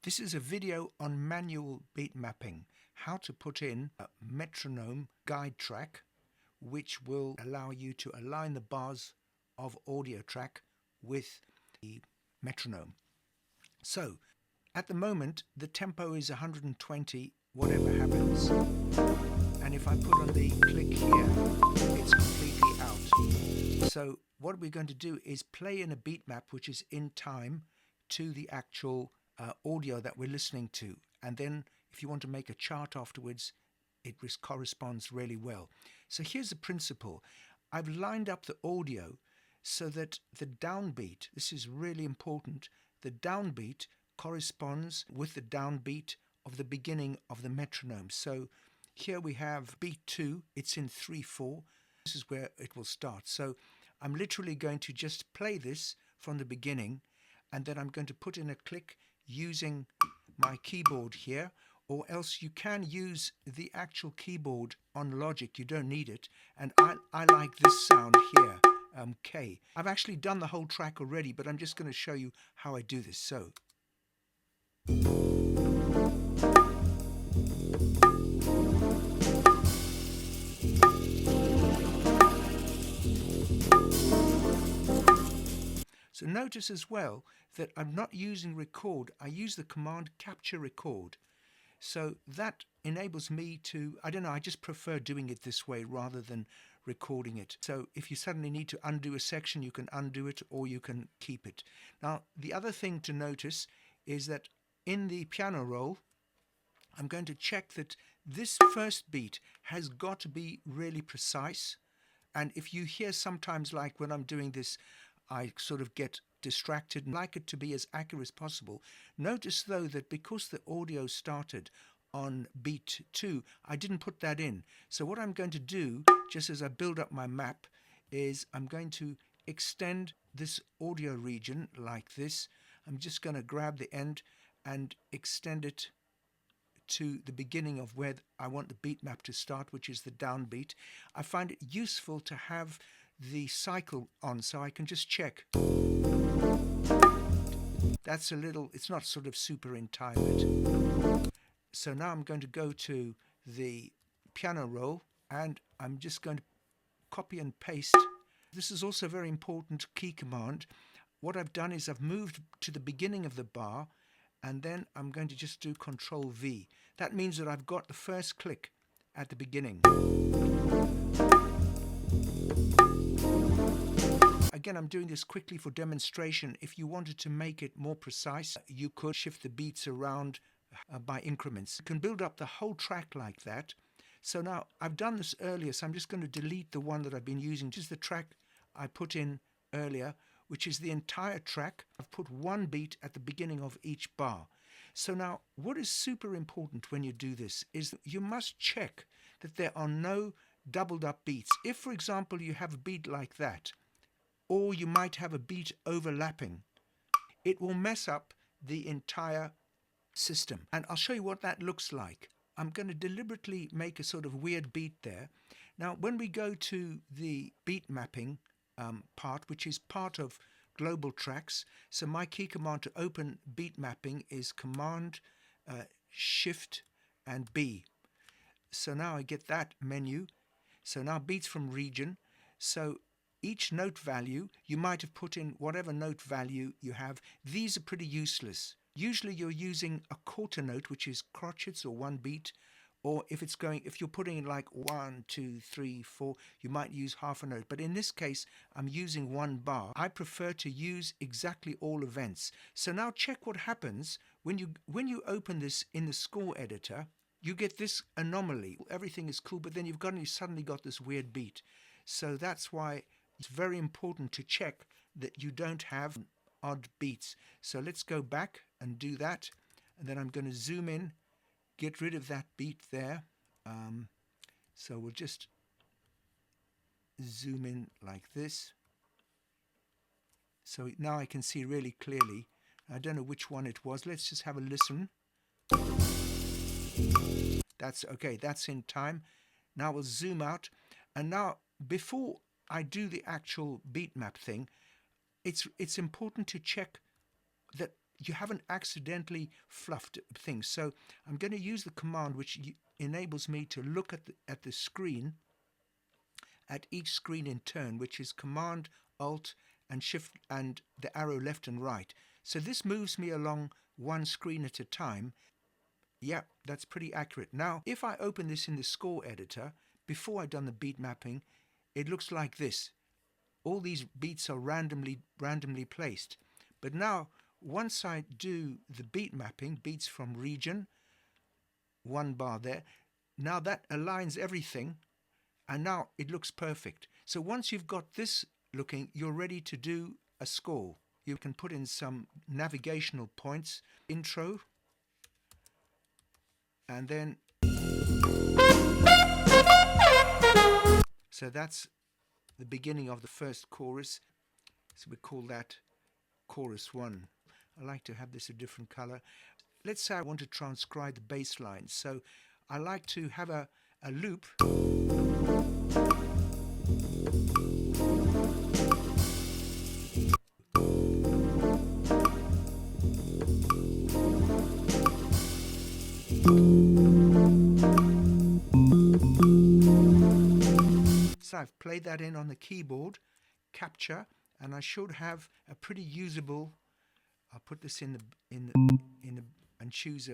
This is a video on manual beat mapping, how to put in a metronome guide track which will allow you to align the bars of audio track with the metronome. So at the moment the tempo is 120 whatever happens, and if I put on the click here it's completely out. So what we're going to do is play in a beat map which is in time to the actual audio that we're listening to, and then if you want to make a chart afterwards it corresponds really well. So here's the principle. I've lined up the audio so that the downbeat, this is really important, the downbeat corresponds with the downbeat of the beginning of the metronome. So here we have beat 2, it's in 3/4. This is where it will start. So I'm literally going to just play this from the beginning, and then I'm going to put in a click using my keyboard here, or else you can use the actual keyboard on Logic. You don't need it, and I like this sound here, K. I've actually done the whole track already, but I'm just going to show you how I do this. So So notice as well that I'm not using record, I use the command capture record. So that enables me to, I don't know, I just prefer doing it this way rather than recording it. So if you suddenly need to undo a section, you can undo it or you can keep it. Now, the other thing to notice is that in the piano roll, I'm going to check that this first beat has got to be really precise. And if you hear sometimes, like when I'm doing this, I sort of get distracted and like it to be as accurate as possible. Notice though that because the audio started on beat 2, I didn't put that in. So what I'm going to do, just as I build up my map, is I'm going to extend this audio region like this. I'm just going to grab the end and extend it to the beginning of where I want the beat map to start, which is the downbeat. I find it useful to have the cycle on so I can just check. That's a little, it's not sort of super in time yet. So now I'm going to go to the piano roll and I'm just going to copy and paste. This is also a very important key command. What I've done is I've moved to the beginning of the bar, and then I'm going to just do Control V. That means that I've got the first click at the beginning. Again, I'm doing this quickly for demonstration. If you wanted to make it more precise, you could shift the beats around by increments. You can build up the whole track like that. So now I've done this earlier, so I'm just going to delete the one that I've been using, just the track I put in earlier, which is the entire track. I've put one beat at the beginning of each bar. So now what is super important when you do this is that you must check that there are no doubled up beats. If, for example, you have a beat like that, or you might have a beat overlapping, it will mess up the entire system. And I'll show you what that looks like. I'm going to deliberately make a sort of weird beat there. Now, when we go to the beat mapping part, which is part of global tracks, so my key command to open beat mapping is Command Shift and B. So now I get that menu. So now beats from region. So each note value, you might have put in whatever note value you have. These are pretty useless. Usually you're using a quarter note, which is crotchets or one beat, or if you're putting in like 1, 2, 3, 4, you might use half a note. But in this case, I'm using one bar. I prefer to use exactly all events. So now check what happens when you open this in the score editor. You get this anomaly. Everything is cool, but then you suddenly got this weird beat. So that's why it's very important to check that you don't have odd beats. So let's go back and do that, and then I'm going to zoom in, get rid of that beat there. So we'll just zoom in like this. So now I can see really clearly. I don't know which one it was. Let's just have a listen. That's okay, that's in time. Now we'll zoom out, and now before I do the actual beat map thing, it's important to check that you haven't accidentally fluffed things. So I'm going to use the command which enables me to look at the screen, at each screen in turn, which is Command, Alt, and Shift, and the arrow left and right. So this moves me along one screen at a time. Yeah, that's pretty accurate. Now, if I open this in the score editor, before I've done the beat mapping, it looks like this. All these beats are randomly placed. But now, once I do the beat mapping, beats from region, one bar there, now that aligns everything, and now it looks perfect. So once you've got this looking, you're ready to do a score. You can put in some navigational points, intro, and then, so that's the beginning of the first chorus. So we call that chorus 1. I like to have this a different color. Let's say I want to transcribe the bass line. So I like to have a loop. So I've played that in on the keyboard, capture, and I should have a pretty usable. I'll put this in the and choose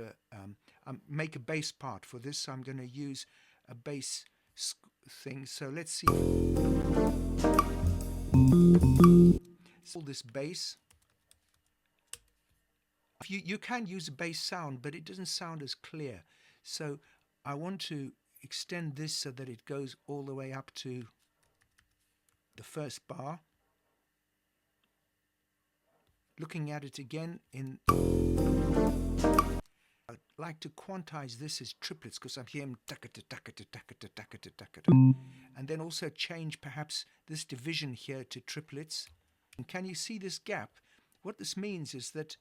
make a bass part for this. So I'm going to use a bass thing. So let's see. All this bass. You can use a bass sound, but it doesn't sound as clear. So I want to extend this so that it goes all the way up to the first bar. Looking at it again, I'd like to quantize this as triplets because I'm hearing and then also change perhaps this division here to triplets. And can you see this gap? What this means is that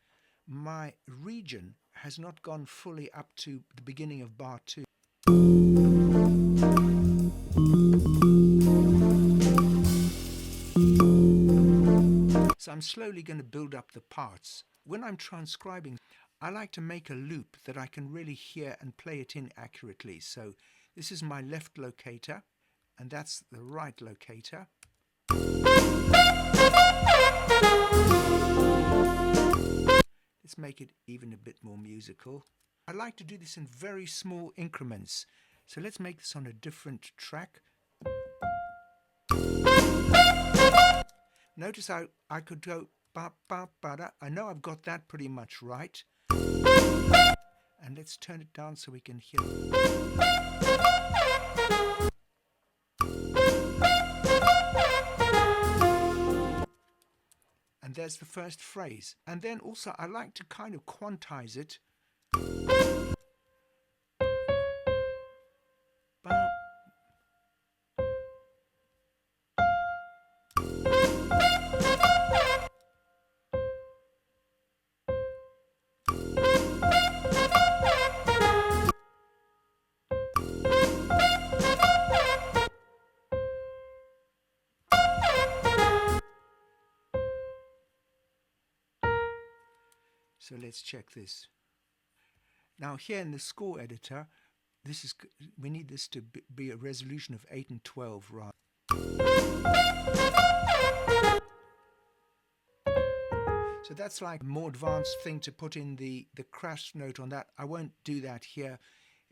my region has not gone fully up to the beginning of bar 2. So I'm slowly going to build up the parts. When I'm transcribing, I like to make a loop that I can really hear and play it in accurately. So this is my left locator, and that's the right locator. Let's make it even a bit more musical. I like to do this in very small increments. So let's make this on a different track. Notice I could go ba ba ba da. I know I've got that pretty much right. And let's turn it down so we can hear it. And there's the first phrase. And then also I like to kind of quantize it. So let's check this. Now here in the score editor, we need this to be a resolution of 8 and 12 rather. So that's like a more advanced thing to put in the crash note on that. I won't do that here.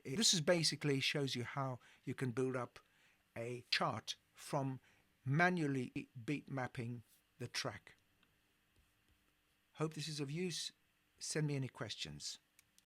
This is basically shows you how you can build up a chart from manually beat mapping the track. Hope this is of use. Send me any questions.